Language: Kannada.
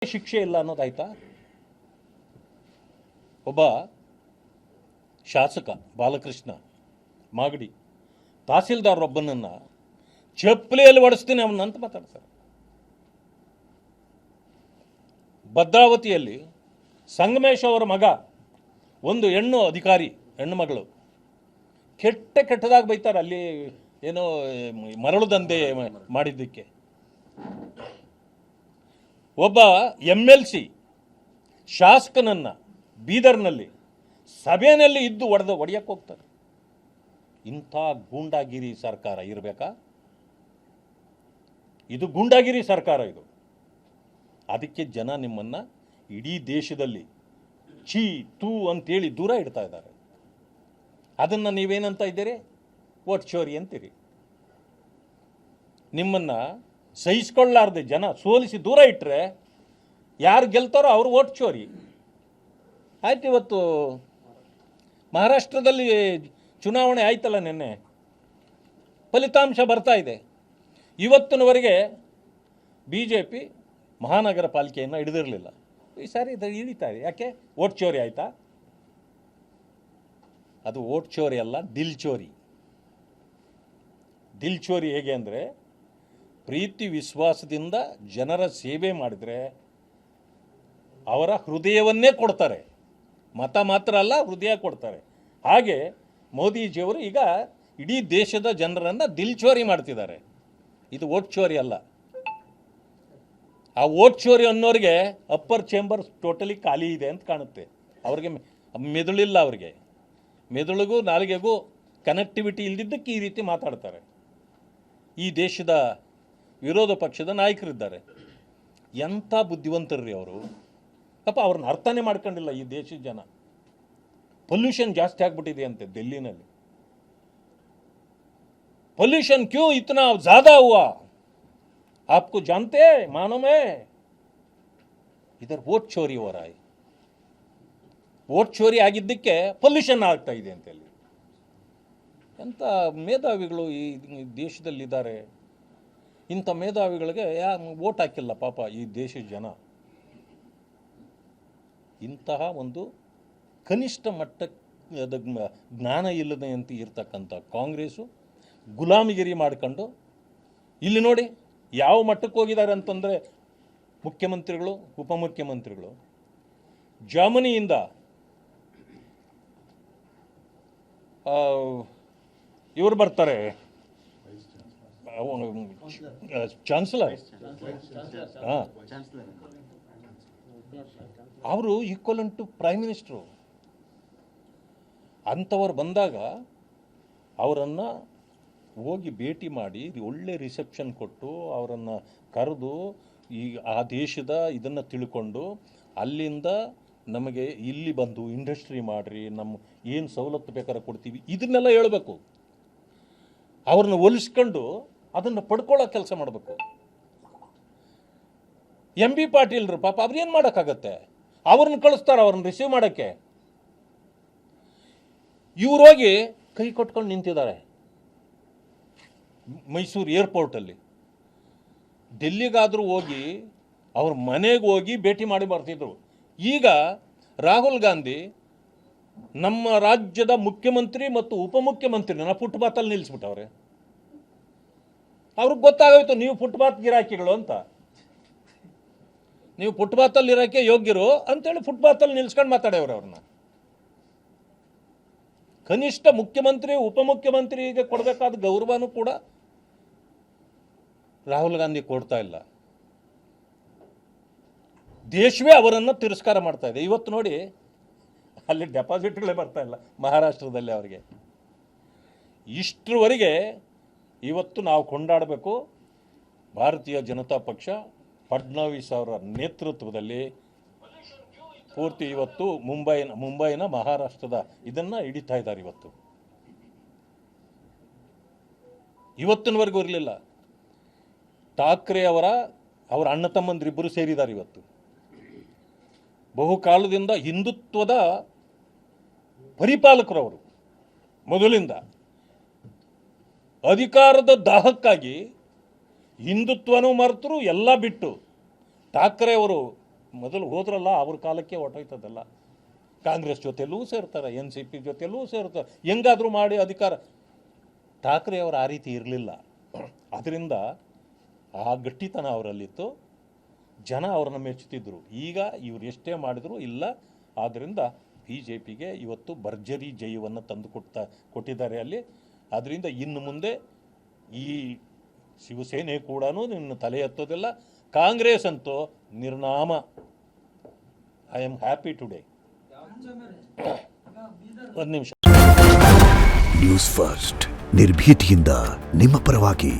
ಶಿಕ್ಷೆ ಇಲ್ಲ ಅನ್ನೋದಾಯ್ತಾ? ಒಬ್ಬ ಶಾಸಕ ಬಾಲಕೃಷ್ಣ ಮಾಗಡಿ ತಹಸೀಲ್ದಾರ್ ಒಬ್ಬನನ್ನು ಚಪ್ಪಲಿಯಲ್ಲಿ ಹೊಡೆಸ್ತೀನಿ ಅವನ್ನ ಅಂತ ಮಾತಾಡ್ತಾರೆ. ಭದ್ರಾವತಿಯಲ್ಲಿ ಸಂಗಮೇಶ್ ಅವರ ಮಗ ಒಂದು ಹೆಣ್ಣು ಮಗಳು ಕೆಟ್ಟದಾಗಿ ಬೈತಾರೆ. ಅಲ್ಲಿ ಏನೋ ಮರಳು ದಂಧೆ ಮಾಡಿದ್ದಕ್ಕೆ ಒಬ್ಬ MLC ಶಾಸಕನನ್ನು ಬೀದರ್ನಲ್ಲಿ ಸಭೆಯಲ್ಲಿ ಇದ್ದು ಹೊಡೆಯಕ್ಕೆ ಹೋಗ್ತಾರೆ. ಇಂಥ ಗೂಂಡಾಗಿರಿ ಸರ್ಕಾರ ಇರಬೇಕಾ? ಇದು ಗೂಂಡಾಗಿರಿ ಸರ್ಕಾರ ಇದು. ಅದಕ್ಕೆ ಜನ ನಿಮ್ಮನ್ನು ಇಡೀ ದೇಶದಲ್ಲಿ ಚೀ ತೂ ಅಂತೇಳಿ ದೂರ ಇಡ್ತಾ ಇದ್ದಾರೆ. ಅದನ್ನು ನೀವೇನಂತ ಇದ್ದೀರಿ? ವೋಟ್ ಚೋರಿ ಅಂತೀರಿ. ನಿಮ್ಮನ್ನು ಸಹಿಸ್ಕೊಳ್ಳಾರ್ದೆ ಜನ ಸೋಲಿಸಿ ದೂರ ಇಟ್ಟರೆ ಯಾರು ಗೆಲ್ತಾರೋ ಅವರು ವೋಟ್ ಚೋರಿ ಆಯ್ತು. ಇವತ್ತು ಮಹಾರಾಷ್ಟ್ರದಲ್ಲಿ ಚುನಾವಣೆ ಆಯ್ತಲ್ಲ, ನಿನ್ನೆ ಫಲಿತಾಂಶ ಬರ್ತಾ ಇದೆ. ಇವತ್ತಿನವರೆಗೆ BJP ಮಹಾನಗರ ಪಾಲಿಕೆಯನ್ನು ಹಿಡಿದಿರಲಿಲ್ಲ. ಈ ಸಾರಿ ಇದು ಹಿಡಿತಾ ಇದೆ. ಯಾಕೆ? ವೋಟ್ ಚೋರಿ ಆಯಿತಾ? ಅದು ವೋಟ್ ಚೋರಿ ಅಲ್ಲ, ದಿಲ್ ಚೋರಿ. ದಿಲ್ ಚೋರಿ ಹೇಗೆ ಅಂದರೆ, ಪ್ರೀತಿ ವಿಶ್ವಾಸದಿಂದ ಜನರ ಸೇವೆ ಮಾಡಿದರೆ ಅವರ ಹೃದಯವನ್ನೇ ಕೊಡ್ತಾರೆ. ಮತ ಮಾತ್ರ ಅಲ್ಲ, ಹೃದಯ ಕೊಡ್ತಾರೆ. ಹಾಗೆ ಮೋದಿಜಿಯವರು ಈಗ ಇಡೀ ದೇಶದ ಜನರನ್ನು ದಿಲ್ ಚೋರಿ ಮಾಡ್ತಿದ್ದಾರೆ. ಇದು ವೋಟ್ ಚೋರಿ ಅಲ್ಲ. ಆ ವೋಟ್ ಚೋರಿ ಅನ್ನೋರಿಗೆ ಅಪ್ಪರ್ ಚೇಂಬರ್ ಟೋಟಲಿ ಖಾಲಿ ಇದೆ ಅಂತ ಕಾಣುತ್ತೆ. ಅವ್ರಿಗೆ ಮೆದುಳಿಲ್ಲ. ಅವ್ರಿಗೆ ಮೆದುಳಿಗೂ ನಾಲಿಗೆಗೂ ಕನೆಕ್ಟಿವಿಟಿ ಇಲ್ದಿದ್ದಕ್ಕೆ ಈ ರೀತಿ ಮಾತಾಡ್ತಾರೆ. ಈ ದೇಶದ ವಿರೋಧ ಪಕ್ಷದ ನಾಯಕರಿದ್ದಾರೆ. ಎಂಥ ಬುದ್ಧಿವಂತರ್ರಿ ಅವರು. ಪಾಪ ಅವ್ರನ್ನ ಅರ್ಥನೇ ಮಾಡ್ಕೊಂಡಿಲ್ಲ ಈ ದೇಶದ ಜನ. ಪೊಲ್ಯೂಷನ್ ಜಾಸ್ತಿ ಆಗ್ಬಿಟ್ಟಿದೆ ಅಂತೆ ದಿಲ್ಲಿನಲ್ಲಿ. पॉल्यूशन क्यों इतना ज्यादा हुआ आपको जानते हैं? मालूम है? इधर वोट चोरी हो रहा है. ವೋಟ್ ಚೋರಿ ಆಗಿದ್ದಕ್ಕೆ ಪೊಲ್ಯೂಷನ್ ಆಗ್ತಾ ಇದೆ ಅಂತೇಳಿ. ಎಂಥ ಮೇಧಾವಿಗಳು ಈ ದೇಶದಲ್ಲಿದ್ದಾರೆ. ಇಂಥ ಮೇಧಾವಿಗಳಿಗೆ ವೋಟ್ ಹಾಕಿಲ್ಲ ಪಾಪ ಈ ದೇಶದ ಜನ. ಇಂತಹ ಒಂದು ಕನಿಷ್ಠ ಮಟ್ಟದ ಜ್ಞಾನ ಇಲ್ಲದೆ ಅಂತ ಇರ್ತಕ್ಕಂಥ ಕಾಂಗ್ರೆಸ್ಸು ಗುಲಾಮಿಗಿರಿ ಮಾಡಿಕೊಂಡು ಇಲ್ಲಿ ನೋಡಿ ಯಾವ ಮಟ್ಟಕ್ಕೆ ಹೋಗಿದ್ದಾರೆ ಅಂತಂದರೆ, ಮುಖ್ಯಮಂತ್ರಿಗಳು ಉಪಮುಖ್ಯಮಂತ್ರಿಗಳು ಜರ್ಮನಿಯಿಂದ ಇವರು ಬರ್ತಾರೆ, ಚಾನ್ಸಲರ್, ಅವರು ಈಕ್ವಲೆಂಟ್ ಟು ಪ್ರೈಮ್ ಮಿನಿಸ್ಟ್ರು. ಅಂಥವ್ರು ಬಂದಾಗ ಅವರನ್ನು ಹೋಗಿ ಭೇಟಿ ಮಾಡಿ ಒಳ್ಳೆ ರಿಸೆಪ್ಷನ್ ಕೊಟ್ಟು ಅವರನ್ನು ಕರೆದು ಆ ದೇಶದ ಇದನ್ನು ತಿಳ್ಕೊಂಡು ಅಲ್ಲಿಂದ ನಮಗೆ ಇಲ್ಲಿ ಬಂದು ಇಂಡಸ್ಟ್ರಿ ಮಾಡಿರಿ, ನಮ್ಮ ಏನು ಸವಲತ್ತು ಬೇಕಾದ್ರೆ ಕೊಡ್ತೀವಿ, ಇದನ್ನೆಲ್ಲ ಹೇಳಬೇಕು. ಅವ್ರನ್ನ ಹೋಲಿಸ್ಕೊಂಡು ಅದನ್ನು ಪಡ್ಕೊಳ್ಳೋ ಕೆಲಸ ಮಾಡಬೇಕು. MB ಪಾಟೀಲ್ರು ಪಾಪ ಅವ್ರೇನು ಮಾಡೋಕ್ಕಾಗತ್ತೆ? ಅವ್ರನ್ನ ಕಳಿಸ್ತಾರೆ ಅವ್ರನ್ನ ರಿಸೀವ್ ಮಾಡೋಕ್ಕೆ. ಇವ್ರು ಹೋಗಿ ಕೈ ಕೊಟ್ಕೊಂಡು ನಿಂತಿದ್ದಾರೆ ಮೈಸೂರು ಏರ್ಪೋರ್ಟಲ್ಲಿ. ಡೆಲ್ಲಿಗಾದರೂ ಹೋಗಿ ಅವ್ರ ಮನೆಗೆ ಹೋಗಿ ಭೇಟಿ ಮಾಡಿ ಬರ್ತಿದ್ರು. ಈಗ ರಾಹುಲ್ ಗಾಂಧಿ ನಮ್ಮ ರಾಜ್ಯದ ಮುಖ್ಯಮಂತ್ರಿ ಮತ್ತು ಉಪಮುಖ್ಯಮಂತ್ರಿನ ಫುಟ್ಪಾತಲ್ಲಿ ನಿಲ್ಲಿಸ್ಬಿಟ್ಟವ್ರೆ. ಅವ್ರಿಗೆ ಗೊತ್ತಾಗೋಯ್ತು ನೀವು ಫುಟ್ಪಾತ್ ಗಿರಾಕಿಗಳು ಅಂತ. ನೀವು ಫುಟ್ಪಾತಲ್ಲಿ ಇರೋಕ್ಕೆ ಯೋಗ್ಯರು ಅಂತೇಳಿ ಫುಟ್ಪಾತಲ್ಲಿ ನಿಲ್ಸ್ಕೊಂಡು ಮಾತಾಡ್ಯವ್ರೆ ಅವ್ರನ್ನ. ಕನಿಷ್ಠ ಮುಖ್ಯಮಂತ್ರಿ ಉಪಮುಖ್ಯಮಂತ್ರಿಗೆ ಕೊಡಬೇಕಾದ ಗೌರವನೂ ಕೂಡ ರಾಹುಲ್ ಗಾಂಧಿ ಕೊಡ್ತಾ ಇಲ್ಲ. ದೇಶವೇ ಅವರನ್ನು ತಿರಸ್ಕಾರ ಮಾಡ್ತಾ ಇದೆ. ಇವತ್ತು ನೋಡಿ ಅಲ್ಲಿ ಡೆಪಾಸಿಟ್ಗಳೇ ಬರ್ತಾ ಇಲ್ಲ ಮಹಾರಾಷ್ಟ್ರದಲ್ಲಿ ಅವರಿಗೆ. ಇಷ್ಟರವರೆಗೆ ಇವತ್ತು ನಾವು ಕೊಂಡಾಡಬೇಕು. ಭಾರತೀಯ ಜನತಾ ಪಕ್ಷ ಫಡ್ನವೀಸ್ ಅವರ ನೇತೃತ್ವದಲ್ಲಿ ಪೂರ್ತಿ ಇವತ್ತು ಮುಂಬೈನ ಮಹಾರಾಷ್ಟ್ರದ ಇದನ್ನು ಹಿಡಿತಾ ಇದ್ದಾರೆ. ಇವತ್ತಿನವರೆಗೂ ಇರಲಿಲ್ಲ. ಠಾಕ್ರೆ ಅವರ ಅಣ್ಣ ತಮ್ಮಂದಿರಿಬ್ಬರು ಸೇರಿದ್ದಾರೆ. ಇವತ್ತು ಬಹುಕಾಲದಿಂದ ಹಿಂದುತ್ವದ ಪರಿಪಾಲಕರವರು. ಮೊದಲಿಂದ ಅಧಿಕಾರದ ದಾಹಕ್ಕಾಗಿ ಹಿಂದುತ್ವನೂ ಮರೆತರು, ಎಲ್ಲ ಬಿಟ್ಟು ಠಾಕ್ರೆ ಅವರು ಮೊದಲು ಹೋದ್ರಲ್ಲ ಅವ್ರ ಕಾಲಕ್ಕೆ ಹೊಟ್ಟೋಯ್ತದಲ್ಲ. ಕಾಂಗ್ರೆಸ್ ಜೊತೆಲೂ ಸೇರ್ತಾರೆ, NCP ಜೊತೆಲೂ ಸೇರ್ತಾರೆ, ಹೆಂಗಾದರೂ ಮಾಡಿ ಅಧಿಕಾರ. ಠಾಕ್ರೆ ಅವರು ಆ ರೀತಿ ಇರಲಿಲ್ಲ. ಅದರಿಂದ ಆ ಗಟ್ಟಿತನ ಅವರಲ್ಲಿತ್ತು, ಜನ ಅವ್ರನ್ನ ಮೆಚ್ಚುತ್ತಿದ್ದರು. ಈಗ ಇವ್ರು ಎಷ್ಟೇ ಮಾಡಿದ್ರು ಇಲ್ಲ. ಆದ್ದರಿಂದ BJPಗೆ ಇವತ್ತು ಭರ್ಜರಿ ಜಯವನ್ನು ತಂದು ಕೊಟ್ಟಿದ್ದಾರೆ ಅಲ್ಲಿ. ಆದ್ದರಿಂದ ಇನ್ನು ಮುಂದೆ ಈ ಶಿವಸೇನೆ ಕೂಡ ನಿನ್ನ ತಲೆ ಎತ್ತೋದಿಲ್ಲ. ಕಾಂಗ್ರೆಸ್ ಅಂತೂ ನಿರ್ನಾಮ. I am happy today. ಒಂದು ನಿಮಿಷ. ನ್ಯೂಸ್ ಫಸ್ಟ್ ನಿರ್ಭೀತಿಯಿಂದ ನಿಮ್ಮ ಪರವಾಗಿ.